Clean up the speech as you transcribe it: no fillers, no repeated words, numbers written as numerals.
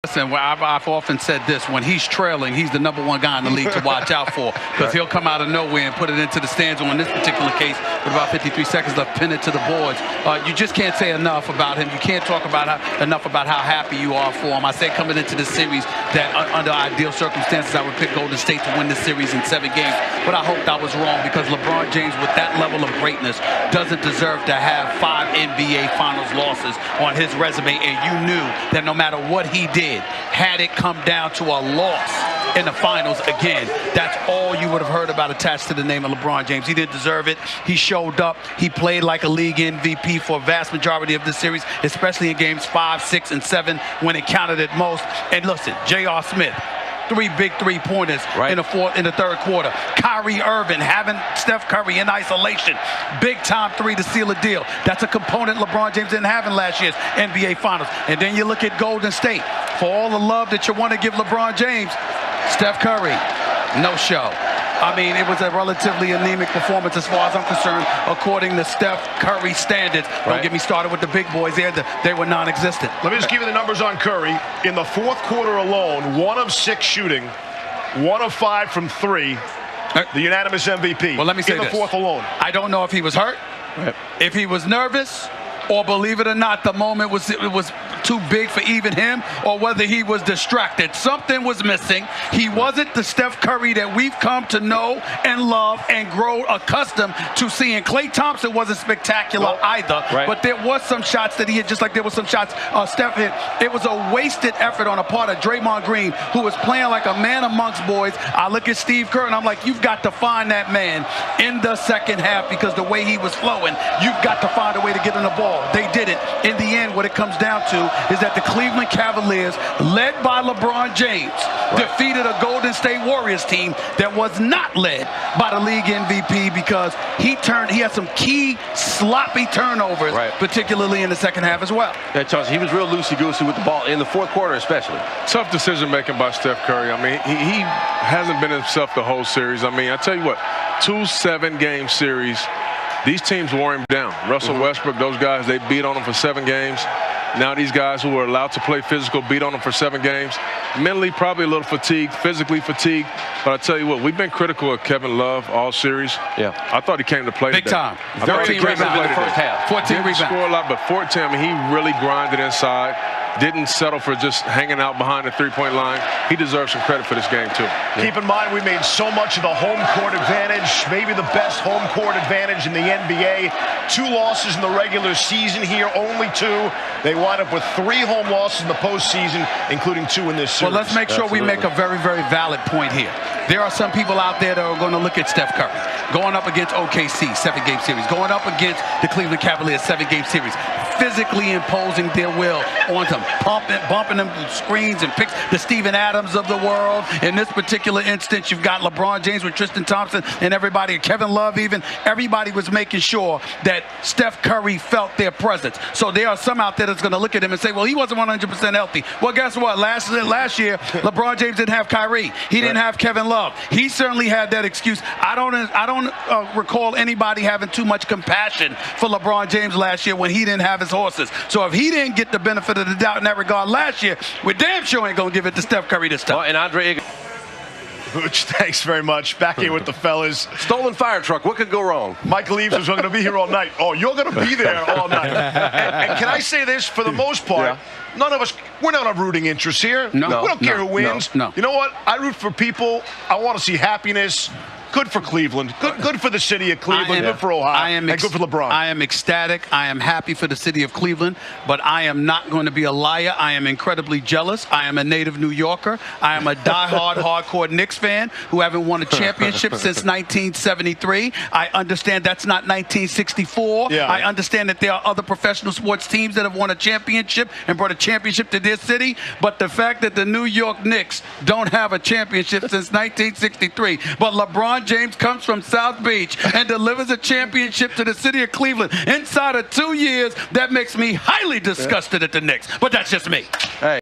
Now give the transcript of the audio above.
Listen, I've often said this: when he's trailing, he's the #1 guy in the league to watch out for, because he'll come out of nowhere and put it into the stands. Or in this particular case, with about 53 seconds left, pin it to the boards. You just can't say enough about him. You can't talk enough about how happy you are for him. I said coming into this series that under ideal circumstances, I would pick Golden State to win this series in 7 games. But I hoped I was wrong, because LeBron James, with that level of greatness, doesn't deserve to have 5 NBA Finals losses on his resume. And you knew that no matter what he did, had it come down to a loss in the finals again, that's all you would have heard about attached to the name of LeBron James. He didn't deserve it. He showed up. He played like a league MVP for a vast majority of this series, especially in games 5, 6, and 7 when it counted at most. And listen, J.R. Smith, 3 big 3-pointers in the third quarter. Kyrie Irving having Steph Curry in isolation. Big time 3 to seal a deal. That's a component LeBron James didn't have in last year's NBA Finals. And then you look at Golden State. For all the love that you want to give LeBron James, Steph Curry, no show. I mean, it was a relatively anemic performance as far as I'm concerned, according to Steph Curry standards. Don't get me started with the big boys there. They were non-existent. Let me just give you the numbers on Curry. In the fourth quarter alone, 1 of 6 shooting, 1 of 5 from 3, the unanimous MVP. Well, let me say in the this. fourth alone. I don't know if he was hurt, if he was nervous, or believe it or not, the moment was too big for even him, or whether he was distracted. Something was missing. He wasn't the Steph Curry that we've come to know and love and grow accustomed to seeing. Klay Thompson wasn't spectacular either, but there was some shots that he hit, just like there was some shots Steph hit. It was a wasted effort on the part of Draymond Green, who was playing like a man amongst boys. I look at Steve Kerr and I'm like, you've got to find that man in the second half, because the way he was flowing, you've got to find a way to get him the ball. They did it. In the end, what it comes down to is that the Cleveland Cavaliers, led by LeBron James, defeated a Golden State Warriors team that was not led by the league MVP, because he had some key sloppy turnovers, particularly in the second half as well. Yeah, Charles, he was real loosey-goosey with the ball in the fourth quarter especially. Tough decision-making by Steph Curry. I mean, he hasn't been himself the whole series. I mean, I tell you what, 2 7-game series, these teams wore him down. Russell Westbrook, those guys, they beat on him for 7 games. Now these guys who are allowed to play physical beat on him for 7 games. Mentally, probably a little fatigued, physically fatigued. But I tell you what, we've been critical of Kevin Love all series. Yeah, I thought he came to play big today. time. 13 rebounds in the first half. 14 Didn't rebounds. score a lot, but 14. I mean, he really grinded inside. Didn't settle for just hanging out behind the 3-point line. He deserves some credit for this game, too. Keep in mind, we made so much of the home court advantage, maybe the best home court advantage in the NBA. 2 losses in the regular season here, only 2. They wind up with 3 home losses in the postseason, including 2 in this series. Well, let's make sure we make a very, very valid point here. There are some people out there that are going to look at Steph Curry going up against OKC, 7-game series, going up against the Cleveland Cavaliers, 7-game series, physically imposing their will on them, bumping them through screens and picks, the Steven Adams of the world. In this particular instance, you've got LeBron James with Tristan Thompson and everybody, Kevin Love even. Everybody was making sure that Steph Curry felt their presence. So there are some out there that's going to look at him and say, well, he wasn't 100% healthy. Well, guess what? Last year, LeBron James didn't have Kyrie. He didn't have Kevin Love. He certainly had that excuse. I don't recall anybody having too much compassion for LeBron James last year when he didn't have his horses. So if he didn't get the benefit of the doubt in that regard last year, we damn sure ain't going to give it to Steph Curry this time. Well, and Andre, Booch, thanks very much. Back here with the fellas. stolen fire truck. What could go wrong? Michael Eaves is going to be here all night. Oh, you're going to be there all night. And can I say this? For the most part, none of us, we're not a rooting interest here. No. We don't care who wins. No. You know what? I root for people. I want to see happiness. Good for Cleveland. Good for the city of Cleveland. Good for Ohio. And good for LeBron. I am ecstatic. I am happy for the city of Cleveland, but I am not going to be a liar. I am incredibly jealous. I am a native New Yorker. I am a diehard, hardcore Knicks fan who haven't won a championship since 1973. I understand that's not 1964. I understand that there are other professional sports teams that have won a championship and brought a championship to their city, but the fact that the New York Knicks don't have a championship since 1963, but LeBron James comes from South Beach and delivers a championship to the city of Cleveland inside of 2 years, that makes me highly disgusted at the Knicks. But that's just me. Hey.